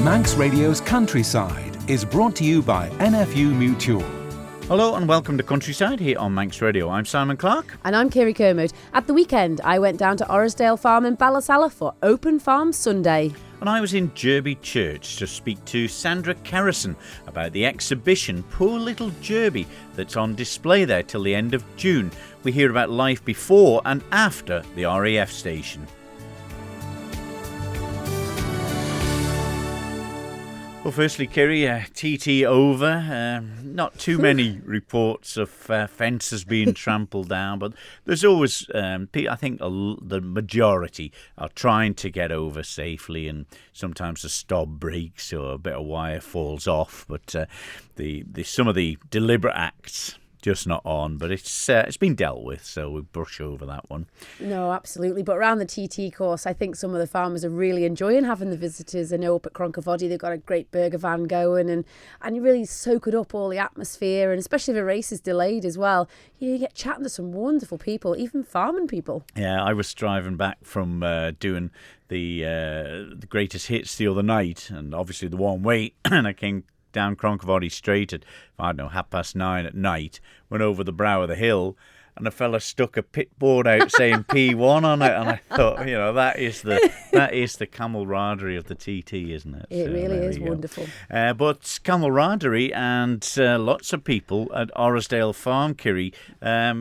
Manx Radio's Countryside is brought to you by NFU Mutual. Hello and welcome to Countryside here on Manx Radio. I'm Simon Clark. And I'm Kirree Kermode. At the weekend, I went down to Orrisdale Farm in Ballasalla for Open Farm Sunday. And I was in Jurby Church to speak to Sandra Kerrison about the exhibition Poor Little Jurby that's on display there till the end of June. We hear about life before and after the RAF station. Well, firstly, Kirree, TT over. Not too many reports of fences being trampled down, but there's always, I think the majority are trying to get over safely, and sometimes the stop breaks or a bit of wire falls off, but some of the deliberate acts just not on, but it's been dealt with, so we brush over that one. No, absolutely. But around the TT course, I think some of the farmers are really enjoying having the visitors. I know up at Cronkerfoddy they've got a great burger van going, and you really soak it up, all the atmosphere, and especially if a race is delayed as well. You get chatting to some wonderful people, even farming people. Yeah, I was driving back from doing the greatest hits the other night, and obviously the one way, and I came down Cronkerfoddy Straight at, 9:30 at night, went over the brow of the hill, and a fella stuck a pit board out saying P1 on it, and I thought, that is the camaraderie of the TT, isn't it? It really is wonderful. But camaraderie and lots of people at Orrisdale Farm, Kirree,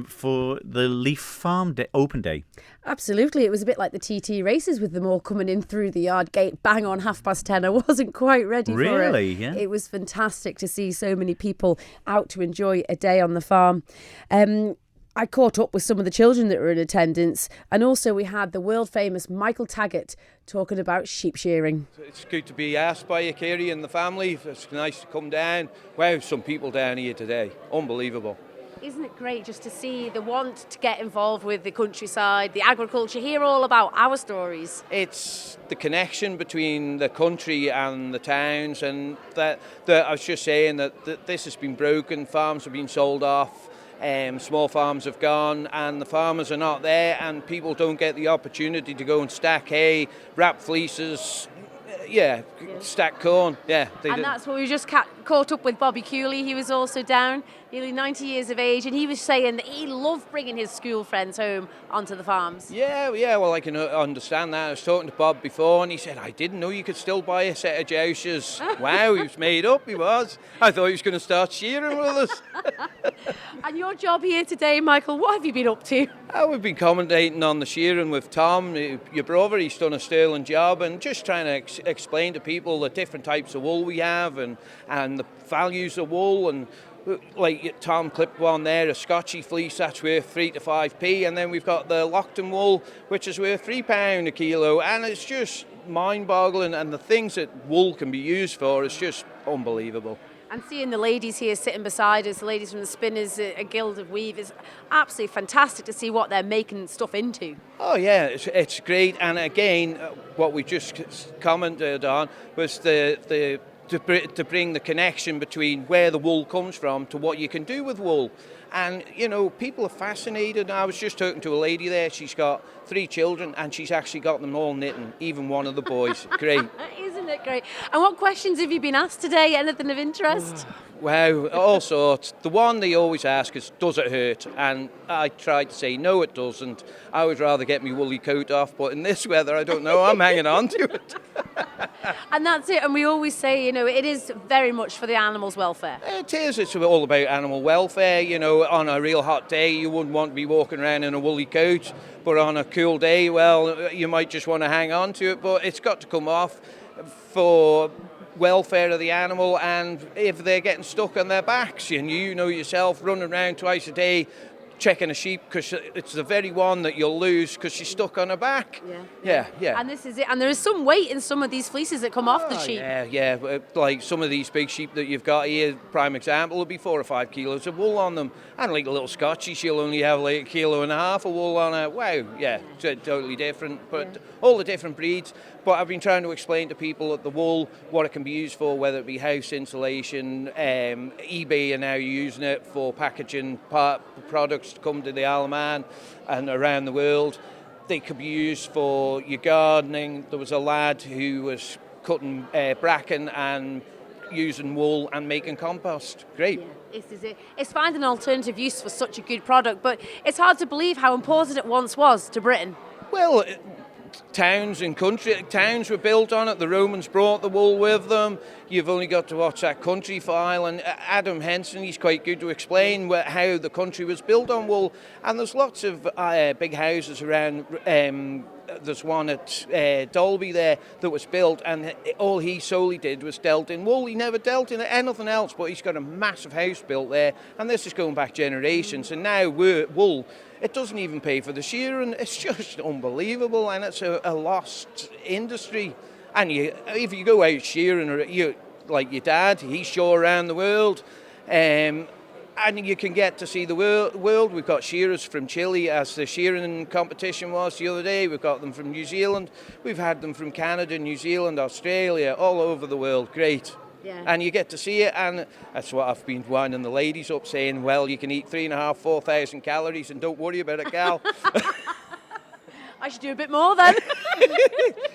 for the Leaf Farm Open Day. Absolutely. It was a bit like the TT races with them all coming in through the yard gate bang on 10:30. I wasn't quite ready for it. Really? Yeah. It was fantastic to see so many people out to enjoy a day on the farm. I caught up with some of the children that were in attendance, and also we had the world famous Michael Taggart talking about sheep shearing. It's good to be asked by you, Kirree, and the family. It's nice to come down. Wow, some people down here today. Unbelievable. Isn't it great just to see the want to get involved with the countryside, the agriculture, hear all about our stories? It's the connection between the country and the towns, and that I was just saying that this has been broken, farms have been sold off, small farms have gone, and the farmers are not there, and people don't get the opportunity to go and stack hay, wrap fleeces, stack corn. Yeah, and that's what we just caught up with Bobby Cooley. He was also down, nearly 90 years of age, and he was saying that he loved bringing his school friends home onto the farms. Yeah, well, I can understand that. I was talking to Bob before, and he said, I didn't know you could still buy a set of joushes. Wow, he was made up, he was. I thought he was going to start shearing with us. And your job here today, Michael, what have you been up to? We've been commentating on the shearing with Tom, your brother. He's done a sterling job, and just trying to explain to people the different types of wool we have and the values of wool. And like Tom clipped one there, a Scotchy fleece, that's worth 3 to 5p, and then we've got the Lockton wool, which is worth £3 a kilo, and it's just mind-boggling, and the things that wool can be used for is just unbelievable. And seeing the ladies here sitting beside us, the ladies from the Spinners, a Guild of Weave, is absolutely fantastic to see what they're making stuff into. Oh yeah, it's great, and again, what we just commented on was to bring the connection between where the wool comes from to what you can do with wool. And, people are fascinated. I was just talking to a lady there. She's got 3 children, and she's actually got them all knitting, even one of the boys. Great. Isn't it great? And what questions have you been asked today? Anything of interest? Wow, all sorts. The one they always ask is, does it hurt? And I tried to say, no, it doesn't. I would rather get my woolly coat off, but in this weather, I don't know, I'm hanging on to it. And that's it. And we always say, it is very much for the animals' welfare. It is. It's all about animal welfare. On a real hot day, you wouldn't want to be walking around in a woolly coat. But on a cool day, well, you might just want to hang on to it. But it's got to come off for welfare of the animal, and if they're getting stuck on their backs, and yourself running around twice a day checking a sheep, because it's the very one that you'll lose because she's stuck on her back. Yeah. And this is it. And there is some weight in some of these fleeces that come off the sheep. Yeah. Like some of these big sheep that you've got here, prime example, will be 4 or 5 kilos of wool on them. And like a little Scotchie, she'll only have like 1.5 kilos of wool on her. Wow, yeah, totally different. But all the different breeds. But I've been trying to explain to people that the wool, what it can be used for, whether it be house insulation, eBay are now using it for packaging products to come to the Isle of Man and around the world. They could be used for your gardening. There was a lad who was cutting bracken and using wool and making compost. Great. Yeah, this is it. It's finding an alternative use for such a good product, but it's hard to believe how important it once was to Britain. Well, towns and country towns were built on it. The Romans brought the wool with them. You've only got to watch that Country File, and Adam Henson, he's quite good to explain how the country was built on wool. And there's lots of big houses around. There's one at Dalby there that was built, and all he solely did was dealt in wool. He never dealt in anything else, but he's got a massive house built there, and this is going back generations. And now wool, it doesn't even pay for the shearing. It's just unbelievable, and it's a lost industry. And if you go out shearing, or like your dad, he's shore around the world, and you can get to see the world. We've got shearers from Chile, as the shearing competition was the other day. We've got them from New Zealand. We've had them from Canada, New Zealand, Australia, all over the world. Great. Yeah. And you get to see it, and that's what I've been winding the ladies up, saying, well, you can eat 3,500-4,000 calories and don't worry about it, gal. I should do a bit more then.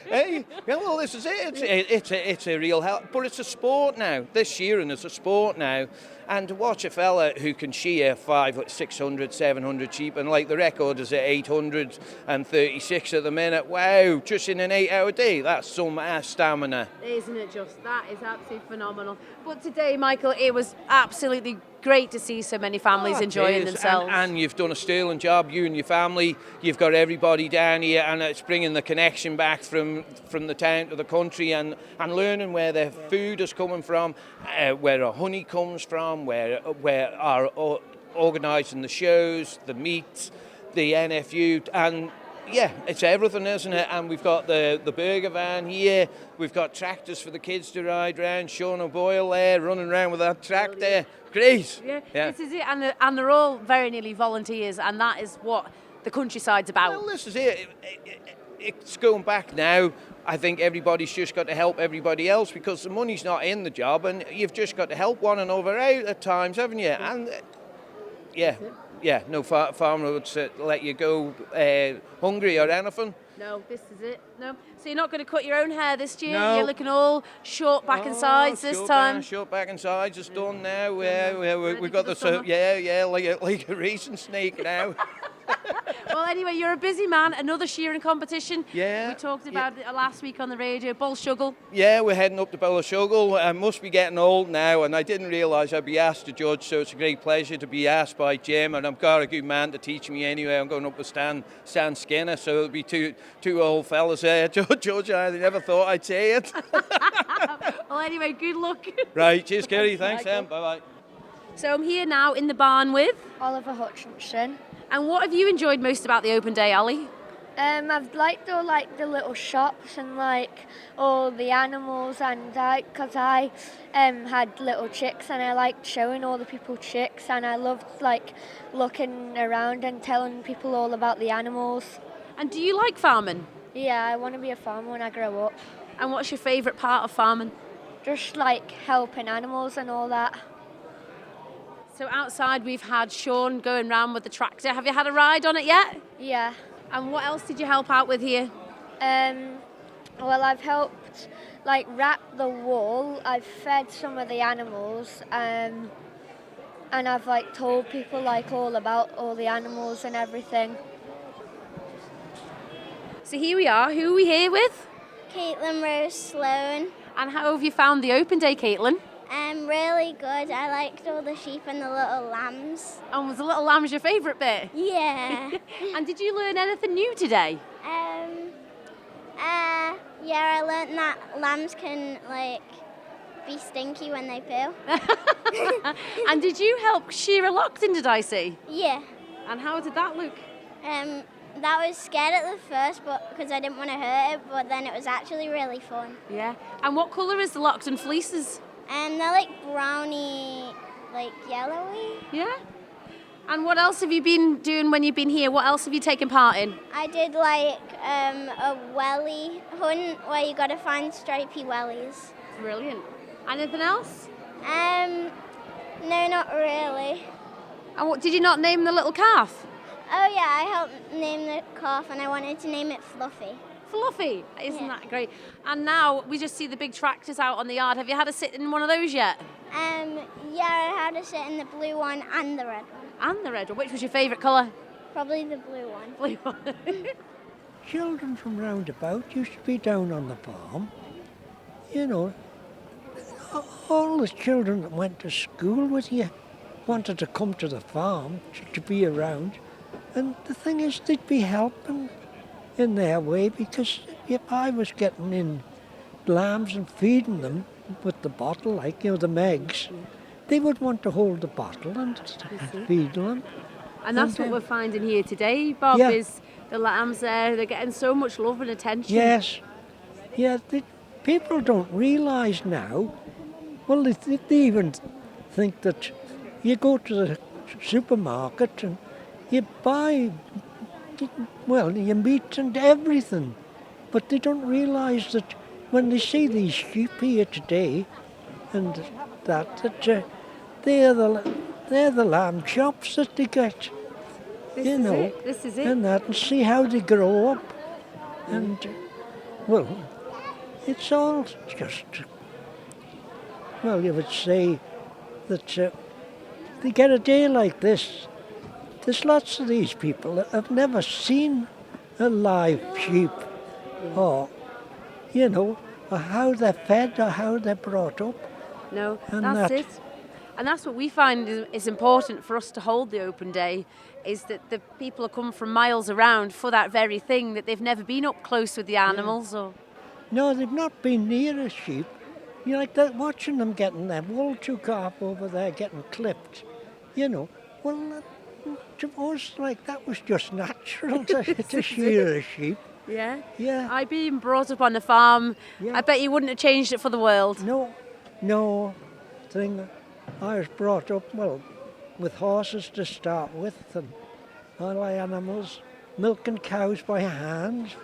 Hey, yeah, well, this is it. It's a real help, but it's a sport now. This shearing is a sport now, and to watch a fella who can shear 600, 700 sheep, and like the record is at 836 at the minute. Wow, just in an 8-hour day, that's some stamina. Isn't it just? That is absolutely phenomenal. But today, Michael, it was absolutely great to see so many families enjoying themselves. And you've done a sterling job, you and your family. You've got everybody down here, and it's bringing the connection back from the town to the country, and learning where their food is coming from, where our honey comes from, where our organising the shows, the meat, the NFU, and yeah, it's everything, isn't it? And we've got the burger van here. We've got tractors for the kids to ride around. Sean O'Boyle there running around with that tractor. Great. Yeah, this is it. And they're all very nearly volunteers, and that is what the countryside's about. Well, this is it. It's going back now. I think everybody's just got to help everybody else, because the money's not in the job, and you've just got to help one another out at times, haven't you? And no farmer would let you go hungry or anything. No, this is it. No. So you're not going to cut your own hair this year? No. You're looking all short back and sides this time? Short back and sides is done now. We've got the like a racing snake now. Well, anyway, you're a busy man. Another shearing competition. Yeah. We talked about it last week on the radio. Ballasalla. Yeah, we're heading up to Ballasalla. I must be getting old now, and I didn't realise I'd be asked to judge, so it's a great pleasure to be asked by Jim, and I've got a good man to teach me anyway. I'm going up with Stan Skinner, so it'll be two old fellas there. Judge, I never thought I'd say it. Well, anyway, good luck. Right, cheers, Kirree. Thanks, Sam. Bye-bye. So I'm here now in the barn with Oliver Hutchinson. And what have you enjoyed most about the open day, Ali? I've liked all the little shops and all the animals, and because I had little chicks, and I liked showing all the people chicks, and I loved looking around and telling people all about the animals. And do you like farming? Yeah, I want to be a farmer when I grow up. And what's your favourite part of farming? Just helping animals and all that. So outside we've had Sean going round with the tractor. Have you had a ride on it yet? Yeah. And what else did you help out with here? Well, I've helped wrap the wool. I've fed some of the animals, and I've told people all about all the animals and everything. So here we are. Who are we here with? Caitlin Rose Sloan. And how have you found the open day, Caitlin? Really good. I liked all the sheep and the little lambs. And was the little lambs your favourite bit? Yeah. And did you learn anything new today? Yeah, I learnt that lambs can be stinky when they poo. And did you help shear a Lockton, did I see? Yeah. And how did that look? That was scared at the first, but because I didn't want to hurt it, but then it was actually really fun. Yeah. And what colour is the Lockton fleeces? They're browny, yellowy. Yeah. And what else have you been doing when you've been here? What else have you taken part in? I did a welly hunt where you got to find stripy wellies. Brilliant. Anything else? No, not really. And what did you not name the little calf? Oh yeah, I helped name the calf, and I wanted to name it Fluffy. fluffy. Isn't that great? And now we just see the big tractors out on the yard. Have you had a sit in one of those yet? Yeah, I had to sit in the blue one and the red one. And the red one. Which was your favourite colour? Probably the blue one. Blue one. Children from round about used to be down on the farm. You know, all the children that went to school with you wanted to come to the farm to be around. And the thing is, they'd be helping in their way, because if I was getting in lambs and feeding them with the bottle, like, the megs, they would want to hold the bottle and feed them. And that's what we're finding here today, Bob, is the lambs there. They're getting so much love and attention. Yes. Yeah, people don't realise now. Well, they even think that you go to the supermarket and you buy, your meat and everything. But they don't realise that when they see these sheep here today, and that they're the lamb chops that they get. This is it. And see how they grow up. And, it's all just, you would say that they get a day like this. There's lots of these people that have never seen a live sheep, or how they're fed or how they're brought up. No, And that's that- it. And that's what we find is important for us to hold the open day, is that the people have come from miles around for that very thing, that they've never been up close with the animals. Or No, they've not been near a sheep. You like that, watching them getting their wool took off over there, getting clipped. To us, that was just natural to shear a sheep. yeah, Yeah. I being brought up on a farm, Yeah. I bet you wouldn't have changed it for the world. No. I was brought up, with horses to start with, and all my animals, milking cows by hand.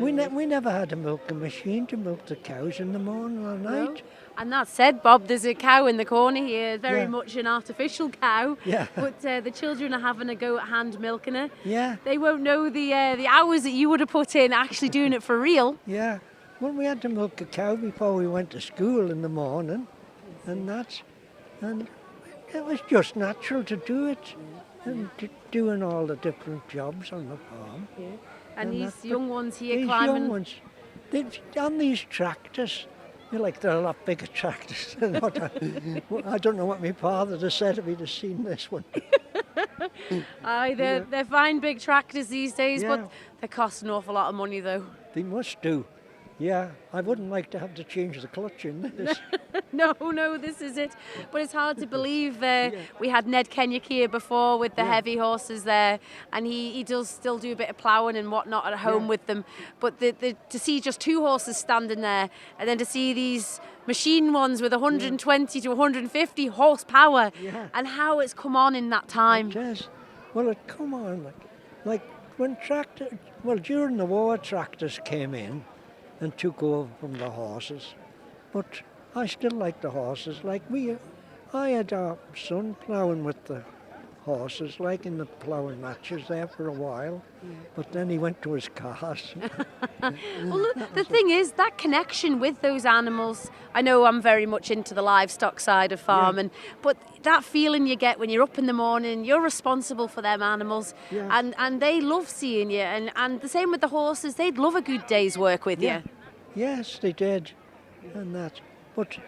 We never had a milking machine to milk the cows in the morning or No. night. And that said, Bob, there's a cow in the corner here, very Yeah. much an artificial cow. Yeah. But the children are having a go at hand milking her. Yeah. They won't know the hours that you would have put in actually doing it for real. Yeah. Well, we had to milk a cow before we went to school in the morning, and it was just natural to do it, and doing all the different jobs on the farm. Yeah. And these that- young ones here These climbing. young ones, on these tractors, they're a lot bigger tractors than what I don't know what my father would have said if he'd have seen this one. Aye, they're fine big tractors these days, Yeah. but they cost an awful lot of money though. They must do. Yeah, I wouldn't like to have to change the clutch in this. No, this is it. But it's hard to believe. We had Ned Kenyock here before with the heavy horses there, and he does still do a bit of ploughing and whatnot at home with them. But to see just two horses standing there, and then to see these machine ones with 120 to 150 horsepower, and how it's come on in that time. Yes. Well, it come on like when during the war tractors came in and took over from the horses. But I still like the horses. I had our son ploughing with the horses, in the ploughing matches there for a while. But then he went to his cars. Well, look, the thing is, that connection with those animals, I know I'm very much into the livestock side of farming, but that feeling you get when you're up in the morning, you're responsible for them animals, and they love seeing you, and the same with the horses, they'd love a good day's work with you. Yes, they did. And that. But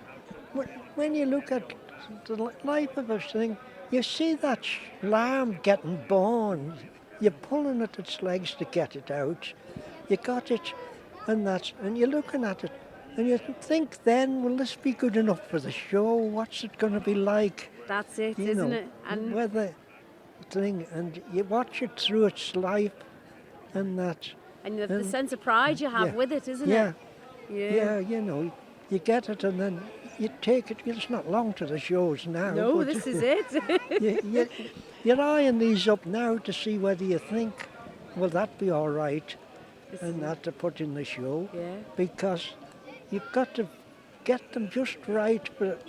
when you look at the life of a thing, you see that lamb getting born. You're pulling at its legs to get it out. You got it, and you're looking at it, and you think then, will this be good enough for the show? What's it going to be like? That's it, isn't it? And whether thing, and you watch it through its life, and that. And the sense of pride you have with it, isn't it? Yeah, you get it, and then you take it. It's not long to the shows now. No, but this is it. You're eyeing these up now to see whether you think, will that be all right, and that to put in the show. Yeah. Because you've got to get them just right. But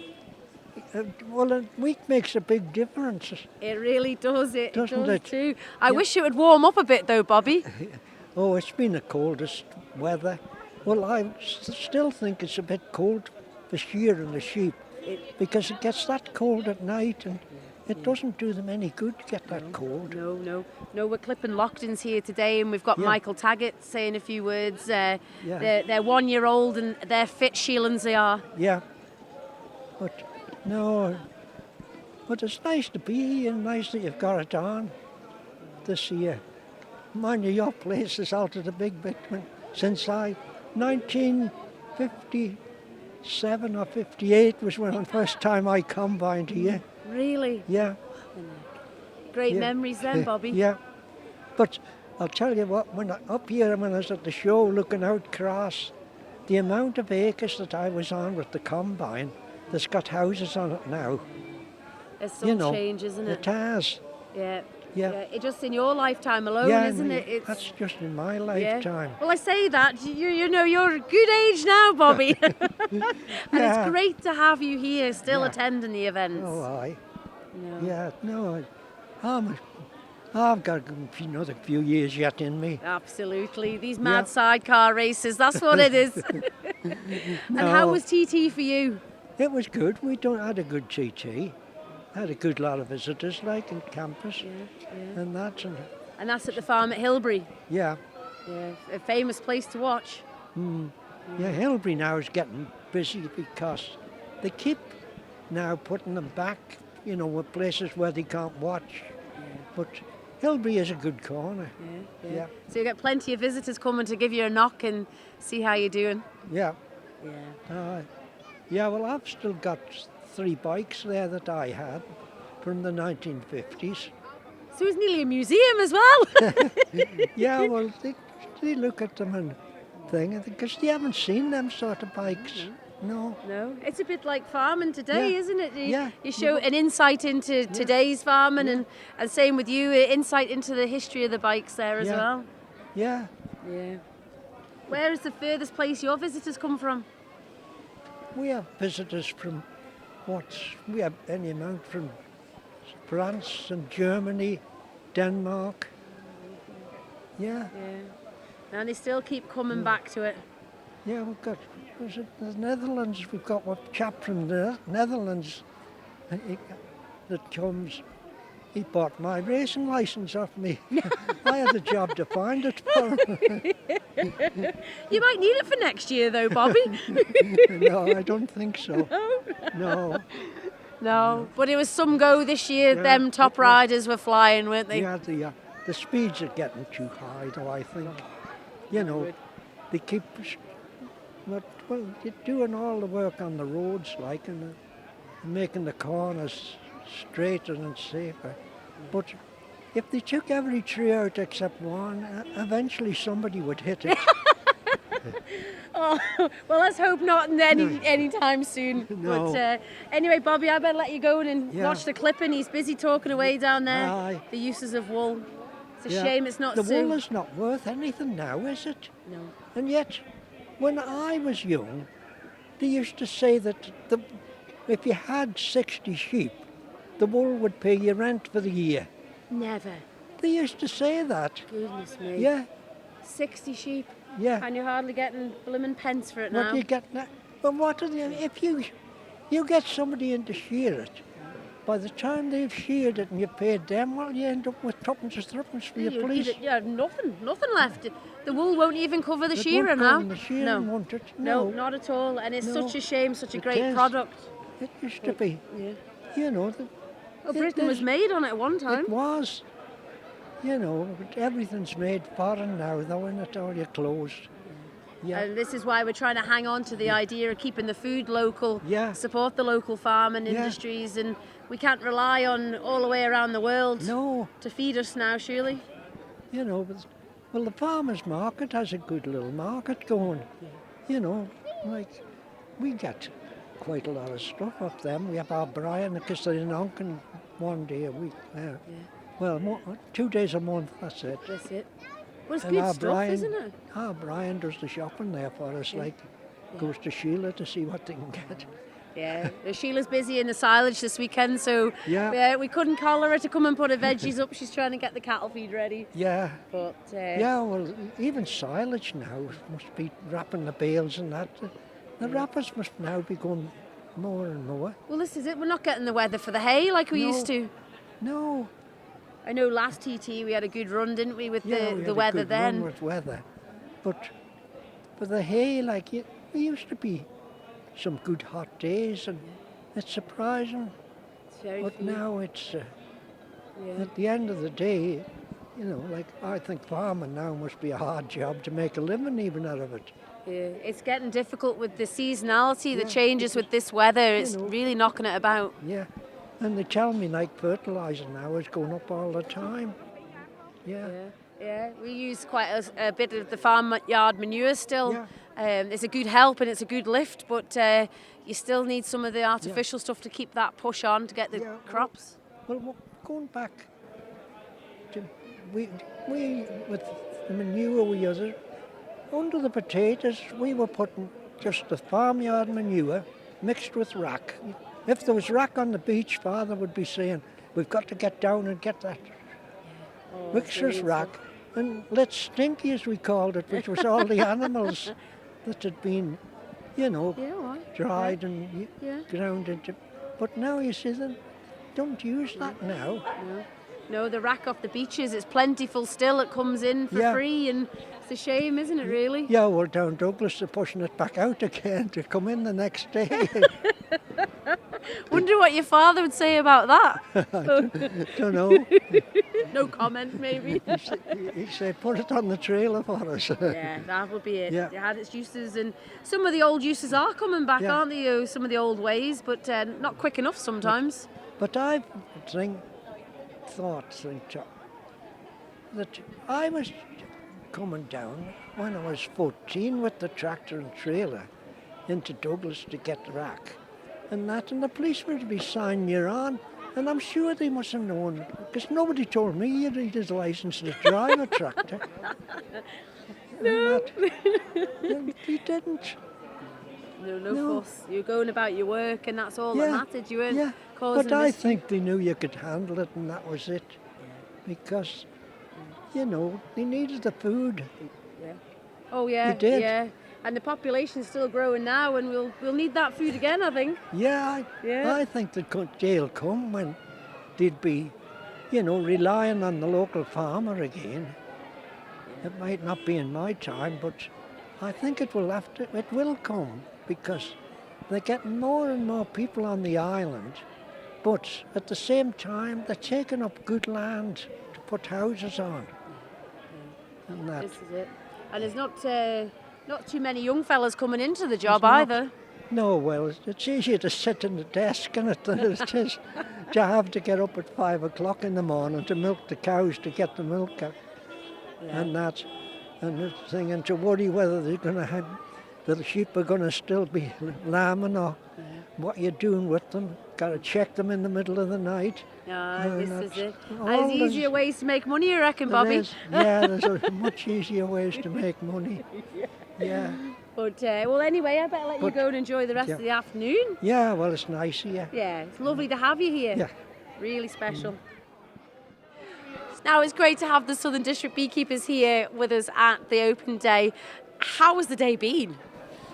a week makes a big difference. It really does. Doesn't does it? too. I wish it would warm up a bit though, Bobby. Oh, it's been the coldest weather. Well, I still think it's a bit cold for shearing the sheep because it gets that cold at night and it doesn't do them any good to get that cold. No, we're clipping Lochtons here today, and we've got Michael Taggart saying a few words. They're 1 year old and they're fit Sheelans they are. Yeah, but no, but it's nice to be here and nice that you've got it on this year. Mind you, your place has altered a big bit since 1957 or 58 was when the first time I combined here. Really? Yeah. Great memories then, Bobby. Yeah. But I'll tell you what, up here when I was at the show looking out across, the amount of acres that I was on with the combine, that's got houses on it now. It's some change, isn't it? It has. Yeah. Yeah. It's just in your lifetime alone, isn't it? That's just in my lifetime. Well, I say that, you're a good age now, Bobby. And it's great to have you here still attending the events. Oh, aye. No. Yeah, no, I've got another few years yet in me. Absolutely. These mad sidecar races, that's what it is. And how was TT for you? It was good. We had a good TT. Had a good lot of visitors, like, in campus and that. And that's at the farm at Hilbury. Yeah. Yeah, a famous place to watch. Yeah, Hilbury now is getting busy because they keep now putting them back, with places where they can't watch. But Hilbury is a good corner. Yeah. So you get plenty of visitors coming to give you a knock and see how you're doing. Yeah. Yeah. Well, I've still got 3 bikes there that I had from the 1950s. So it's nearly a museum as well. Yeah, well, they look at them and because they haven't seen them sort of bikes. No, it's a bit like farming today, isn't it? You show an insight into today's farming and same with you, insight into the history of the bikes there as well. Yeah. Where is the furthest place your visitors come from? We have visitors from we have any amount from France and Germany, Denmark. Yeah. And they still keep coming back to it. Yeah, we've got the Netherlands. We've got a chap from the Netherlands that comes. He bought my racing licence off me. I had a job to find it for him. You might need it for next year, though, Bobby. No, I don't think so. No, but it was some go this year. Them top riders were flying, weren't they? Yeah, the speeds are getting too high, though, I think. They keep... Well, you're doing all the work on the roads, like, and making the corners straighter and safer. But if they took every tree out except one, eventually somebody would hit it. Oh, well, let's hope not anytime soon. No. But anyway, Bobby, I better let you go and watch the clipping. He's busy talking away down there. Aye. The uses of wool. It's a shame it's not the soon. wool is not worth anything now, is it? No. And yet, when I was young, they used to say that if you had 60 sheep, the wool would pay your rent for the year. Never. They used to say that. Goodness me. Yeah. 60 sheep. Yeah. And you're hardly getting blooming pence for it now. What do you get now? But what are they, if you get somebody in to shear it, by the time they've sheared it and you paid them, well, you end up with tuppence or threepence for your police. Yeah, nothing left. The wool won't even cover the shearer won't now. cover the shearing, won't it? No, not at all. And it's such a shame, such a It great is. product. It used to be. Yeah. Britain was made on it at one time. It was. But everything's made foreign now, though, and it's all closed. Yeah. And this is why we're trying to hang on to the idea of keeping the food local, support the local farming industries, and we can't rely on all the way around the world to feed us now, surely. Well, the farmers' market has a good little market going. Like we get quite a lot of stuff off them. We have our Brian, because they're in Onken 1 day a week. Well, 2 days a month, that's it. That's it. Well, it's And good our stuff, Brian, isn't it? Brian does the shopping there for us, goes to Sheila to see what they can get. Yeah, Sheila's busy in the silage this weekend, so Yeah. we couldn't call her to come and put her veggies up. She's trying to get the cattle feed ready. Yeah. But Yeah, well, even silage now must be wrapping the bales and that. The wrappers must now be going more and more. Well, this is it. We're not getting the weather for the hay like we used to. No. I know last TT we had a good run, didn't we, with We the had weather a good then? run with weather. But for the hay, like, there used to be some good hot days, and it's surprising. It's very But few. now it's, at the end of the day, you know, like, I think farming now must be a hard job to make a living even out of it. Yeah, it's getting difficult with the seasonality, the Yeah, changes with this weather. It's know. really knocking it about. Yeah. And they tell me, like, fertiliser now is going up all the time. Yeah. Yeah, we use quite a bit of the farmyard manure still. Yeah. It's a good help and it's a good lift, but you still need some of the artificial stuff to keep that push on to get the Yeah, crops. Well, going back to we with the manure we used under the potatoes, we were putting just the farmyard manure mixed with rack. If there was rack on the beach, Father would be saying, "We've got to get down and get that mixer's rack." And let stinky, as we called it, which was all the animals that had been, you know, dried and ground into. But now you see them, don't use that now. No, the rack off the beaches, it's plentiful still. It comes in for free, and it's a shame, isn't it, really? Yeah, well, down Douglas, they're pushing it back out again to come in the next day. Wonder what your father would say about that. Don't know. No comment, maybe. He said, put it on the trailer for us. Yeah, that would be it. Yeah. It had its uses, and some of the old uses are coming back, Yeah. aren't they? Some of the old ways, but not quick enough sometimes. But I thought that I was coming down when I was 14 with the tractor and trailer into Douglas to get the rack. And the policeman would be signing you on. And I'm sure they must have known, because nobody told me you need his licence to drive a tractor. No. He didn't. No fuss. You're going about your work, and that's all that mattered. You weren't causing But I mischief. think they knew you could handle it, and that was it. Because, you know, they needed the food. Oh yeah, They did. yeah. And the population's still growing now, and we'll need that food again, I think. I think the day'll come when they'd be, you know, relying on the local farmer again. It might not be in my time, but I think it will come, because they're getting more and more people on the island, but at the same time they're taking up good land to put houses on. And that. This is it. And there's not too many young fellas coming into the job There's not. either. No, well, it's easier to sit in the desk and it than it is to have to get up at 5 o'clock in the morning to milk the cows to get the milk out. And that, and the thing, and to worry whether they're going to have, the sheep are going to still be lambing or what you're doing with them. Got to check them in the middle of the night. This is it. all There's those- easier ways to make money, you reckon, There Bobby? is. Yeah, there's much easier ways to make money. Yeah. But, well, anyway, I better let you But- go and enjoy the rest of the afternoon. Yeah, well, it's nice here. Yeah, it's lovely to have you here. Yeah. Really special. Now, it's great to have the Southern District beekeepers here with us at the open day. How has the day been?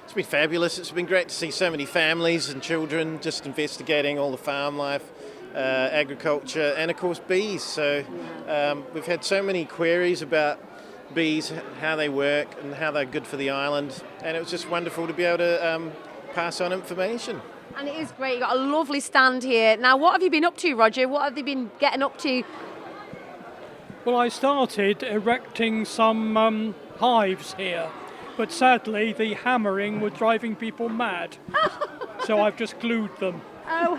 It's been fabulous. It's been great to see so many families and children just investigating all the farm life, agriculture, and of course bees. So we've had so many queries about bees, how they work and how they're good for the island, and it was just wonderful to be able to pass on information. And it is great. You've got a lovely stand here. Now, what have you been up to, Roger? What have you been getting up to? Well, I started erecting some hives here, but sadly the hammering was driving people mad. So I've just glued them. Oh,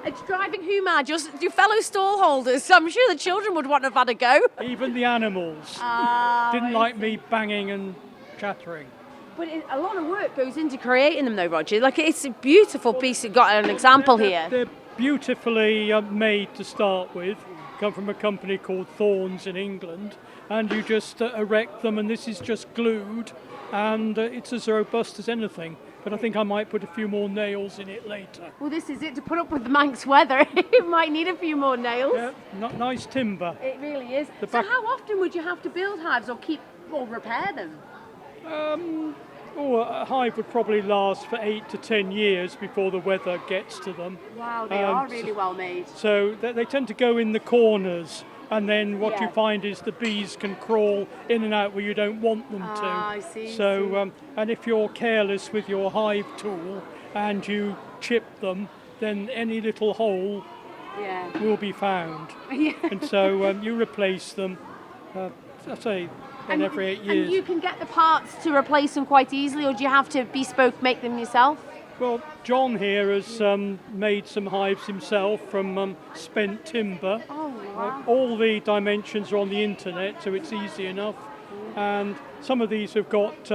it's driving who mad? Your fellow stall holders. I'm sure the children would want to have had a go. Even the animals didn't like me banging and chattering. But a lot of work goes into creating them, though, Roger. Like, it's a beautiful piece. You've got an example here. They're beautifully made to start with. Come from a company called Thorns in England, and you just erect them, and this is just glued, and it's as robust as anything. but I think I might put a few more nails in it later. Well, this is it, to put up with the Manx weather. It might need a few more nails. Yeah, nice timber. It really is. So how often would you have to build hives or repair them? A hive would probably last for 8 to 10 years before the weather gets to them. Wow, they are really well made. So they tend to go in the corners, and then what you find is the bees can crawl in and out where you don't want them to. I see. So, and if you're careless with your hive tool and you chip them, then any little hole will be found. And so you replace them, I say, every 8 years. And you can get the parts to replace them quite easily, or do you have to bespoke make them yourself? Well, John here has made some hives himself from spent timber. Oh, wow. All the dimensions are on the internet, so it's easy enough. And some of these have got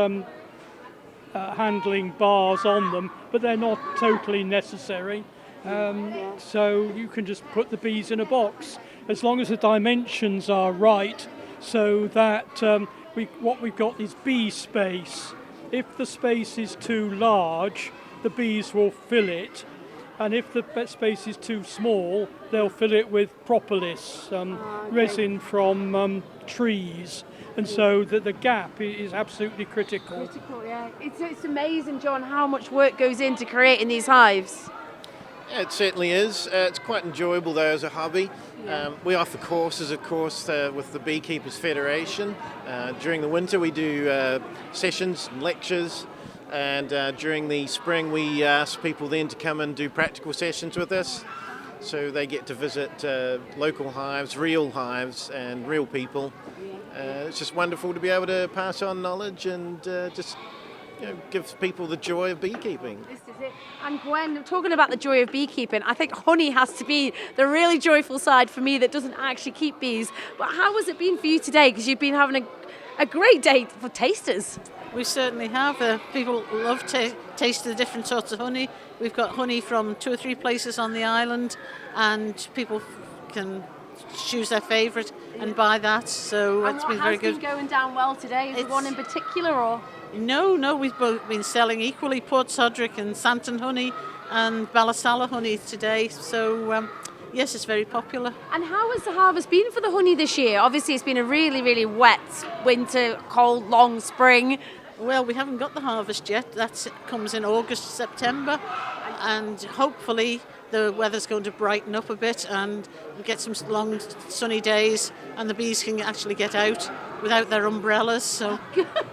handling bars on them, but they're not totally necessary. So you can just put the bees in a box, as long as the dimensions are right, so that what we've got is bee space. If the space is too large, the bees will fill it, and if the space is too small, they'll fill it with propolis, resin from trees, and so the gap is absolutely critical. Yeah. It's amazing, John, how much work goes into creating these hives. Yeah, it certainly is. It's quite enjoyable though as a hobby. We offer courses, of course, with the Beekeepers Federation. During the winter we do sessions and lectures, and during the spring we ask people then to come and do practical sessions with us. So they get to visit local hives, real hives and real people. It's just wonderful to be able to pass on knowledge and just give people the joy of beekeeping. This is it. And Gwen, talking about the joy of beekeeping, I think honey has to be the really joyful side for me that doesn't actually keep bees. But how has it been for you today? Because you've been having a great day for tasters. We certainly have. People love to taste the different sorts of honey. We've got honey from 2 or 3 places on the island, and people can choose their favourite and buy that. So it's been very good. What's been going down well today? Is there one in particular, or? No, we've both been selling equally Port Sodric and Santon honey and Ballasalla honey today. So yes, it's very popular. And how has the harvest been for the honey this year? Obviously, it's been a really, really wet winter, cold, long spring. Well, we haven't got the harvest yet. That comes in August, September, and hopefully the weather's going to brighten up a bit and we get some long sunny days and the bees can actually get out without their umbrellas. So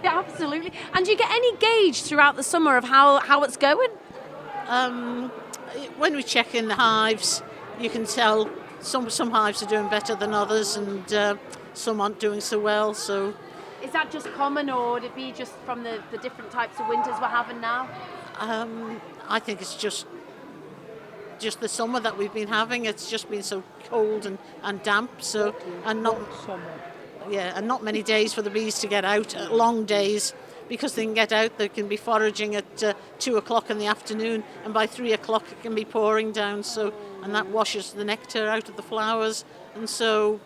absolutely. And do you get any gauge throughout the summer of how it's going? When we check in the hives, you can tell some hives are doing better than others, and some aren't doing so well. So is that just common, or would it be just from the different types of winters we're having now? I think it's just the summer that we've been having. It's just been so cold and damp. So and not many days for the bees to get out. Long days, because they can get out. They can be foraging at 2 o'clock in the afternoon, and by 3 o'clock it can be pouring down. So and that washes the nectar out of the flowers, and so.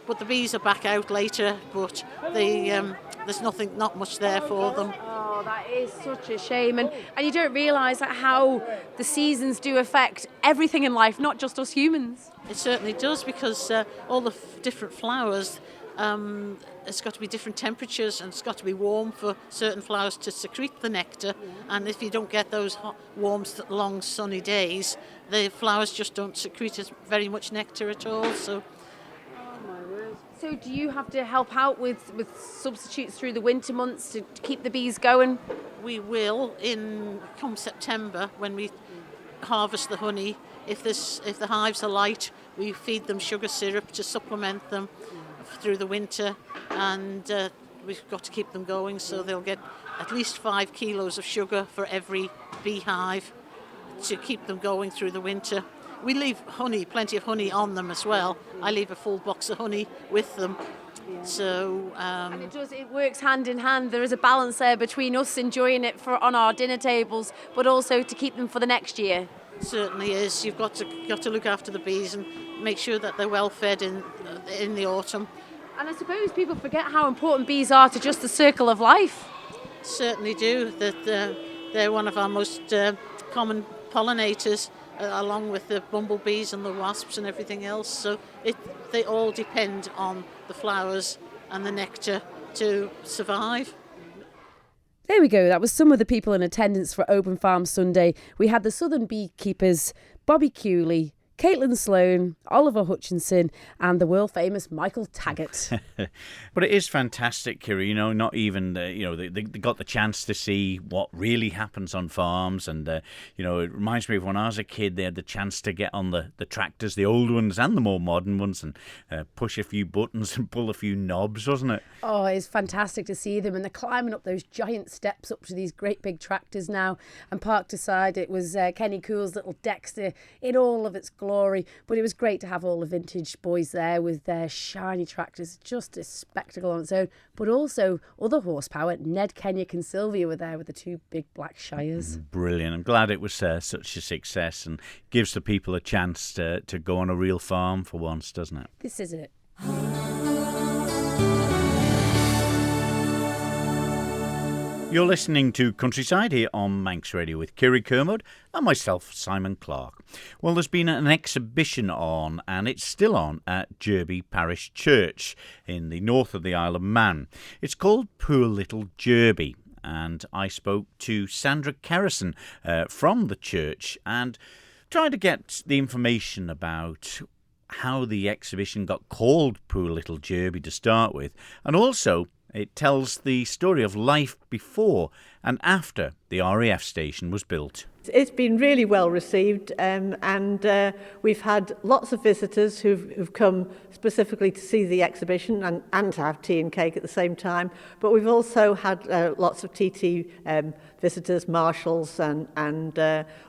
But the bees are back out later, but there's not much there for them. Oh, that is such a shame. And you don't realise how the seasons do affect everything in life, not just us humans. It certainly does, because all the different flowers, it's got to be different temperatures, and it's got to be warm for certain flowers to secrete the nectar. And if you don't get those hot, warm, long, sunny days, the flowers just don't secrete as very much nectar at all. So do you have to help out with substitutes through the winter months to keep the bees going? We will come September, when we harvest the honey. If the hives are light, we feed them sugar syrup to supplement them through the winter, and we've got to keep them going, so they'll get at least 5 kilos of sugar for every beehive to keep them going through the winter. We leave plenty of honey on them as well. I leave a full box of honey with them. So and it works hand in hand. There is a balance there between us enjoying it on our dinner tables, but also to keep them for the next year. Certainly is. You've got to look after the bees and make sure that they're well fed in the autumn. And I suppose people forget how important bees are to just the circle of life. Certainly do. That They're one of our most common pollinators, along with the bumblebees and the wasps and everything else. So they all depend on the flowers and the nectar to survive. There we go. That was some of the people in attendance for Open Farm Sunday. We had the Southern beekeepers, Bobby Cooley, Caitlin Sloan, Oliver Hutchinson, and the world famous Michael Taggart. But it is fantastic, Kirree. Not even they got the chance to see what really happens on farms, and it reminds me of when I was a kid. They had the chance to get on the tractors, the old ones and the more modern ones, and push a few buttons and pull a few knobs, wasn't it? Oh, it's fantastic to see them, and they're climbing up those giant steps up to these great big tractors now. And parked aside, it was Kenny Cool's little Dexter in all of its glory. But it was great to have all the vintage boys there with their shiny tractors, just a spectacle on its own. But also other horsepower. Ned, Kenyak and Sylvia were there with the two big black Shires. Brilliant. I'm glad it was such a success, and gives the people a chance to go on a real farm for once, doesn't it? This is it. You're listening to Countryside here on Manx Radio with Kirree Kermode and myself, Simon Clark. Well, there's been an exhibition on, and it's still on, at Jurby Parish Church in the north of the Isle of Man. It's called Poor Little Jurby, and I spoke to Sandra Kerrison from the church and tried to get the information about how the exhibition got called Poor Little Jurby to start with, and also it tells the story of life before and after the RAF station was built. It's been really well received, and we've had lots of visitors who've come specifically to see the exhibition and to have tea and cake at the same time. But we've also had lots of TT visitors, marshals, and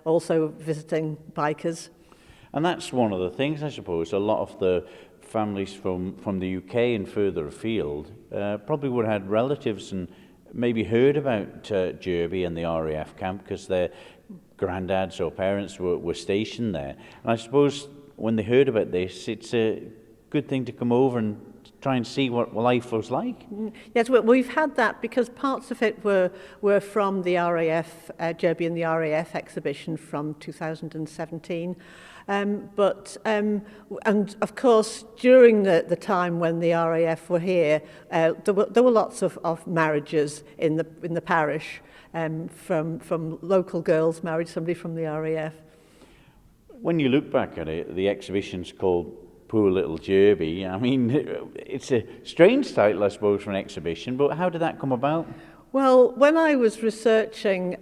also visiting bikers. And that's one of the things, I suppose. A lot of the families from the UK and further afield probably would have had relatives and maybe heard about Jurby and the RAF camp because their granddads or parents were stationed there. And I suppose when they heard about this, it's a good thing to come over and try and see what life was like. Yes, well, we've had that because parts of it were from the RAF, Jurby and the RAF exhibition from 2017. And of course, during the time when the RAF were here, there were lots of marriages in the parish from local girls married somebody from the RAF. When you look back at it, the exhibition's called Poor Little Jurby. I mean, it's a strange title, I suppose, for an exhibition, but how did that come about? Well, when I was researching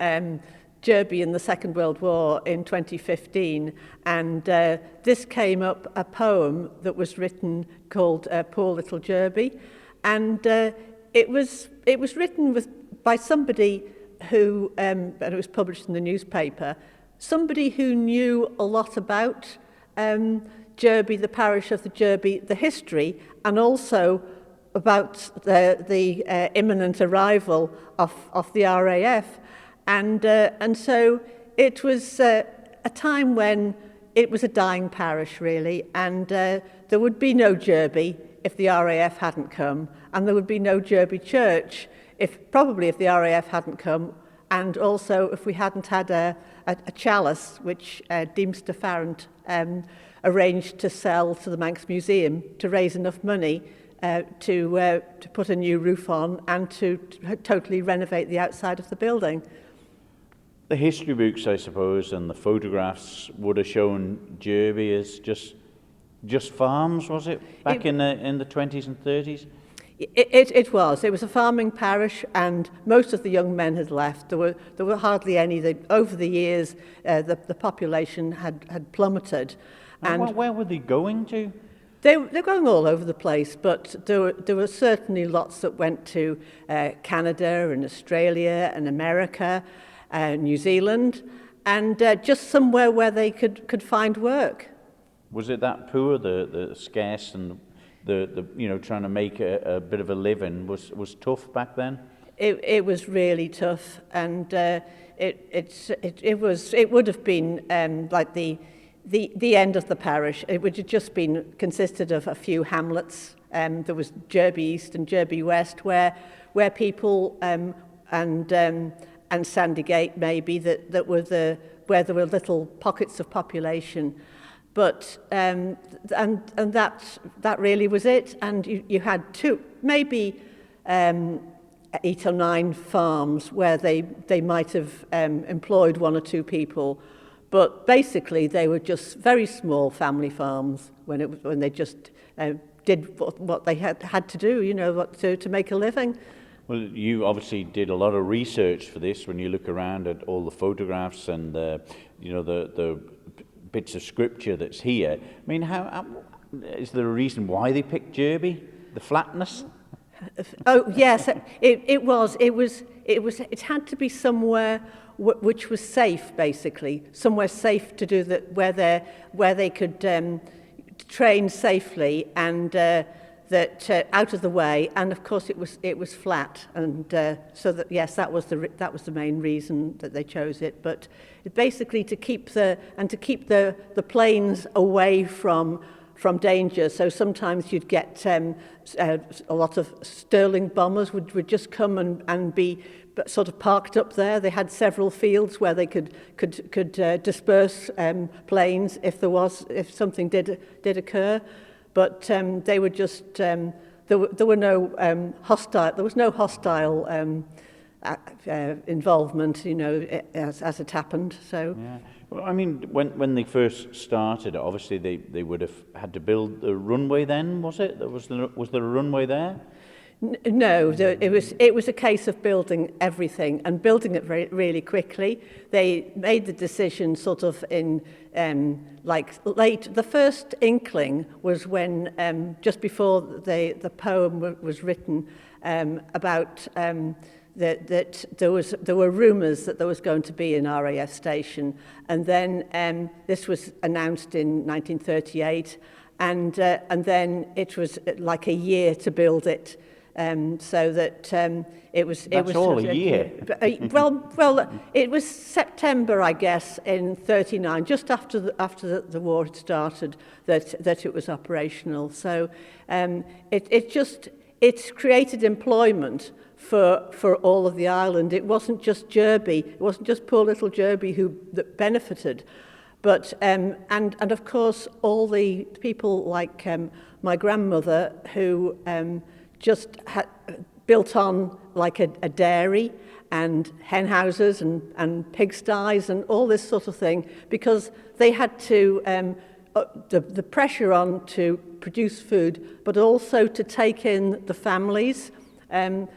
Jurby in the Second World War in 2015, and this came up a poem that was written called Poor Little Jurby, and it was written by somebody who, and it was published in the newspaper, somebody who knew a lot about Jurby, the parish of the Jurby, the history, and also about the imminent arrival of the RAF. And so it was a time when it was a dying parish, really, and there would be no Jurby if the RAF hadn't come, and there would be no Jurby Church if the RAF hadn't come, and also if we hadn't had a chalice which Deemster Farrant arranged to sell to the Manx Museum to raise enough money to put a new roof on and to totally renovate the outside of the building. The history books, I suppose, and the photographs would have shown Jurby as just farms, was it? Back in the 20s and 30s? It was. It was a farming parish, and most of the young men had left. There were hardly any. Over the years, the population had plummeted. And where were they going to? They're going all over the place, but there were certainly lots that went to Canada and Australia and America, New Zealand, and just somewhere where they could find work. Was it that poor, the scarce, and the trying to make a bit of a living was tough back then? It was really tough, and it would have been like the end of the parish. It would have just been consisted of a few hamlets. There was Jurby East and Jurby West, where people and Sandygate maybe that were where there were little pockets of population. But and that really was it. And you had maybe 8 or 9 farms where they might have employed 1 or 2 people, but basically they were just very small family farms when they just did what they had to do, to make a living. Well, you obviously did a lot of research for this. When you look around at all the photographs and the bits of scripture that's here, I mean, how is there a reason why they picked Jurby? The flatness? Oh yes, it had to be somewhere which was safe, basically, somewhere safe to do that, where they could train safely and that out of the way. And of course it was flat, and so that yes, that was the main reason that they chose it. But basically to keep the planes away from danger. So sometimes you'd get a lot of Sterling bombers would just come and be sort of parked up there. They had several fields where they could disperse planes if something did occur. But they were just there was no hostile involvement, as it happened. So. Yeah. Well, I mean, when they first started, obviously they would have had to build a runway. Then was it? Was there a runway there? No, it was a case of building everything and building it really quickly. They made the decision sort of in late. The first inkling was when just before the poem was written about. That there were rumours that there was going to be an RAF station, and then this was announced in 1938, and then it was like a year to build it, so that it was. That's all a year. Well, it was September, I guess, in '39, just after the war had started, that it was operational. So it created employment for all of the island. It wasn't just Jurby, it wasn't just poor little Jurby that benefited, but and of course all the people like my grandmother who just had built on like a dairy and hen houses and pigsties and all this sort of thing, because they had to the pressure on to produce food, but also to take in the families. And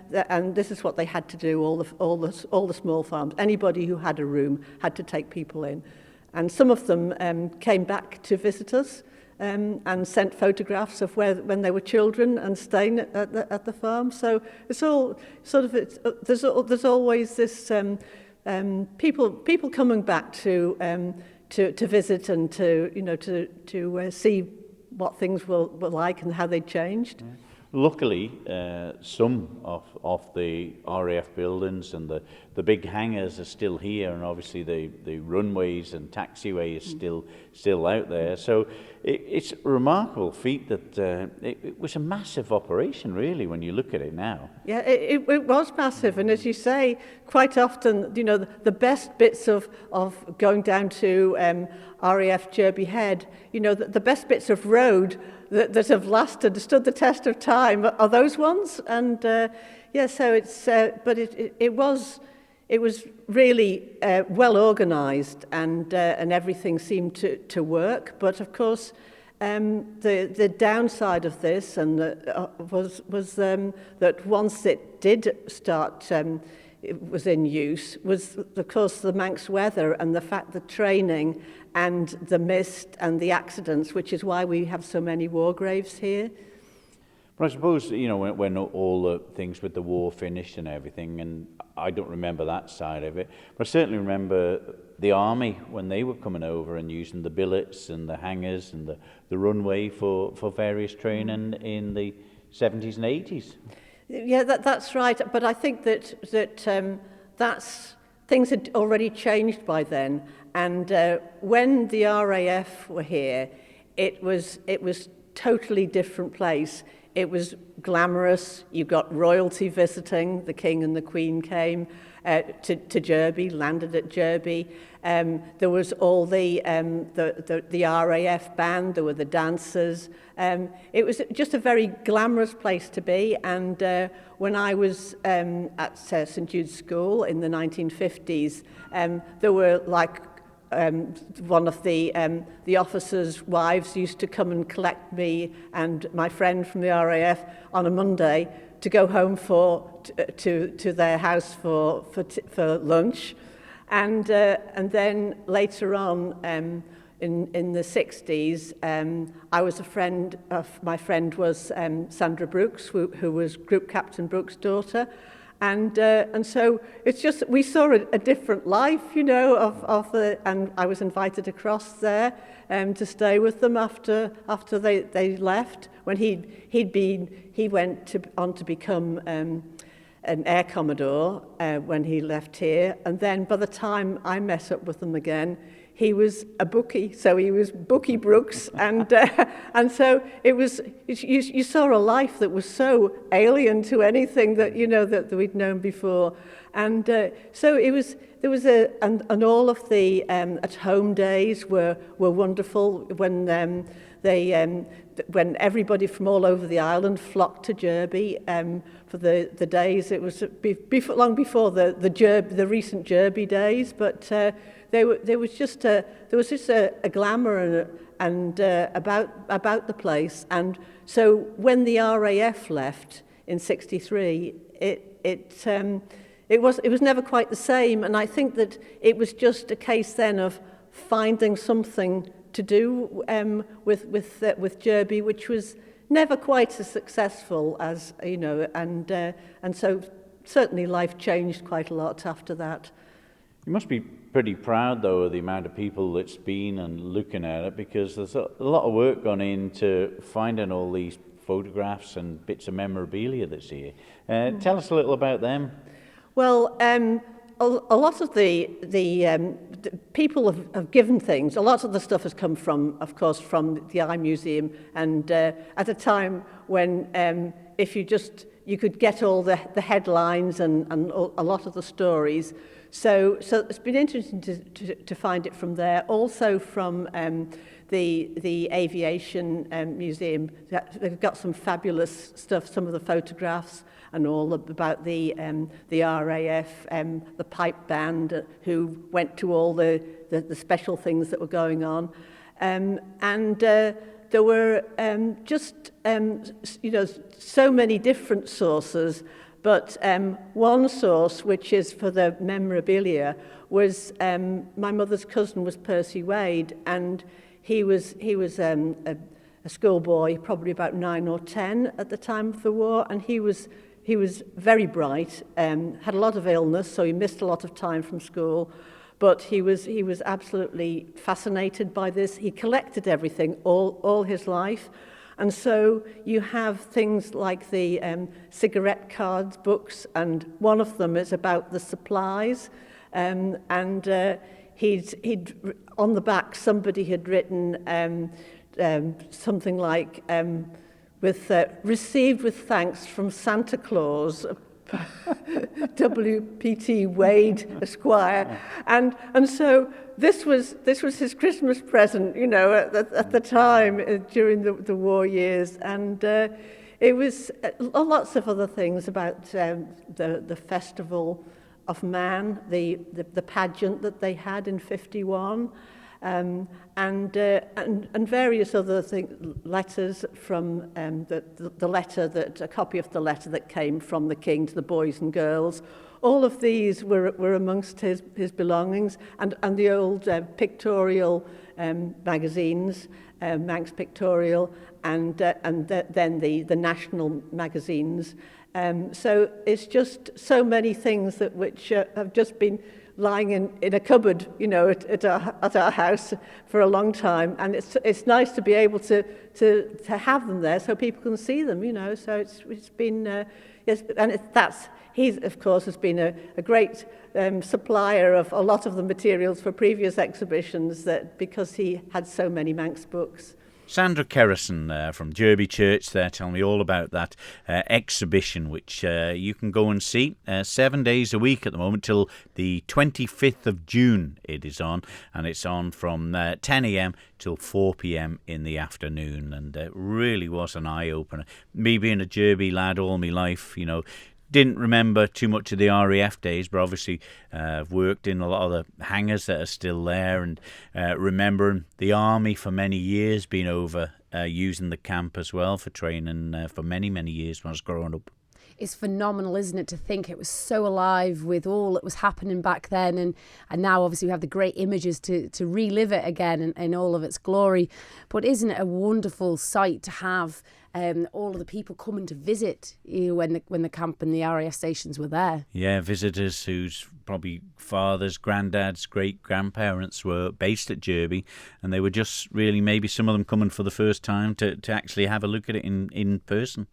this is what they had to do. All the small farms. Anybody who had a room had to take people in, and some of them came back to visit us and sent photographs of when they were children and staying at the farm. So it's all sort of there's always this people coming back to visit and to see what things were like and how they changed. Yeah. Luckily, some of the RAF buildings and the big hangars are still here, and obviously the runways and taxiway is still out there. So it's a remarkable feat that it was a massive operation, really, when you look at it now. Yeah, it was massive, and as you say, quite often, the best bits of going down to RAF Jurby Head, the best bits of road that have stood the test of time are those ones. And so it's but it was really well organised, and everything seemed to work. But of course, the downside of this was that once it did start. It was in use, was of course the Manx weather and the fact that training and the mist and the accidents, which is why we have so many war graves here. But I suppose, when all the things with the war finished and everything, and I don't remember that side of it, but I certainly remember the army when they were coming over and using the billets and the hangars and the runway for various training in the 70s and 80s. Yeah, that's right. But I think that things had already changed by then. And when the RAF were here, it was totally different place. It was glamorous. You got royalty visiting. The King and the Queen came to Jurby, landed at Jurby. There was all the RAF band. There were the dancers. It was just a very glamorous place to be. And when I was at St Jude's School in the 1950s, there were like one of the officers' wives used to come and collect me and my friend from the RAF on a Monday to go home to their house for lunch, and then later on in the 60s, I was a friend of my friend was Sandra Brooks, who was Group Captain Brooks' daughter. And so it's just, we saw a different life, you know, and I was invited across there to stay with them after they left. When he went on to become an Air Commodore when he left here. And then by the time I met up with them again, he was a bookie, so he was Bookie Brooks, and so it was. You saw a life that was so alien to anything that that we'd known before, and so it was. There was and all of the at-home days were wonderful when when everybody from all over the island flocked to Jurby for the days. It was long before the recent Jurby days, but. There was just a glamour and about the place, and so when the RAF left in '63, it was never quite the same, and I think that it was just a case then of finding something to do with Jurby, which was never quite as successful as and so certainly life changed quite a lot after that. You must be pretty proud, though, of the amount of people that's been and looking at it, because there's a lot of work gone into finding all these photographs and bits of memorabilia that's here. Tell us a little about them. Well, A lot of the people have given things. A lot of the stuff has come from, of course, from the Eye Museum, and at a time when if you could get all the headlines and a lot of the stories. So it's been interesting to find it from there. Also from the Aviation Museum, they've got some fabulous stuff. Some of the photographs and all about the RAF, the pipe band who went to all the special things that were going on, and there were so many different sources. But one source, which is for the memorabilia, was my mother's cousin was Percy Wade, and he was a schoolboy, probably about 9 or 10 at the time of the war, and he was very bright, had a lot of illness, so he missed a lot of time from school, but he was absolutely fascinated by this. He collected everything all his life. And so you have things like the cigarette cards books, and one of them is about the supplies. And he'd on the back somebody had written something like received with thanks from Santa Claus, W.P.T. Wade Esquire, and so this was his Christmas present, at the time during the war years, and it was lots of other things about the Festival of Man, the pageant that they had in '51. And various other letters from a copy of the letter that came from the king to the boys and girls. All of these were amongst his belongings, and the old pictorial magazines, Manx Pictorial, and then the national magazines. So it's just so many things which have just been lying in a cupboard, at our house for a long time, and it's nice to be able to have them there so people can see them, So it's been yes, and he of course has been a great supplier of a lot of the materials for previous exhibitions because he had so many Manx books. Sandra Kerrison from Jurby Church there telling me all about that exhibition, which you can go and see 7 days a week at the moment till the 25th of June it is on, and it's on from 10 a.m. till 4 p.m. in the afternoon, and it really was an eye-opener. Me being a Jurby lad all my life, you know, didn't remember too much of the RAF days, but obviously I've worked in a lot of the hangars that are still there, and remembering the army for many years, being over using the camp as well for training for many, many years when I was growing up. It's phenomenal, isn't it, to think it was so alive with all that was happening back then, and now obviously we have the great images to relive it again in all of its glory. But isn't it a wonderful sight to have all of the people coming to visit you when the camp and the RAF stations were there? Yeah, visitors whose probably fathers, granddads, great-grandparents were based at Jurby, and they were just really maybe some of them coming for the first time to actually have a look at it in person.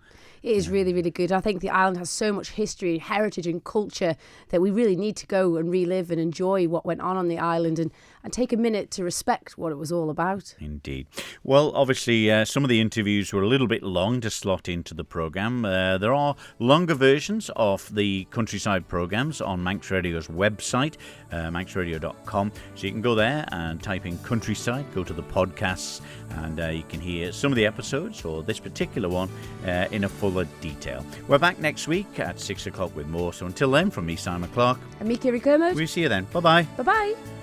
It is really, really good. I think the island has so much history, heritage and culture that we really need to go and relive and enjoy what went on the island and take a minute to respect what it was all about. Indeed. Well, obviously, some of the interviews were a little bit long to slot into the programme. There are longer versions of the Countryside programmes on Manx Radio's website, manxradio.com. So you can go there and type in Countryside, go to the podcasts, and you can hear some of the episodes, or this particular one, in a fuller detail. We're back next week at 6 o'clock with more. So until then, from me, Simon Clark. And me, Kirree Kermode. We'll see you then. Bye-bye. Bye-bye.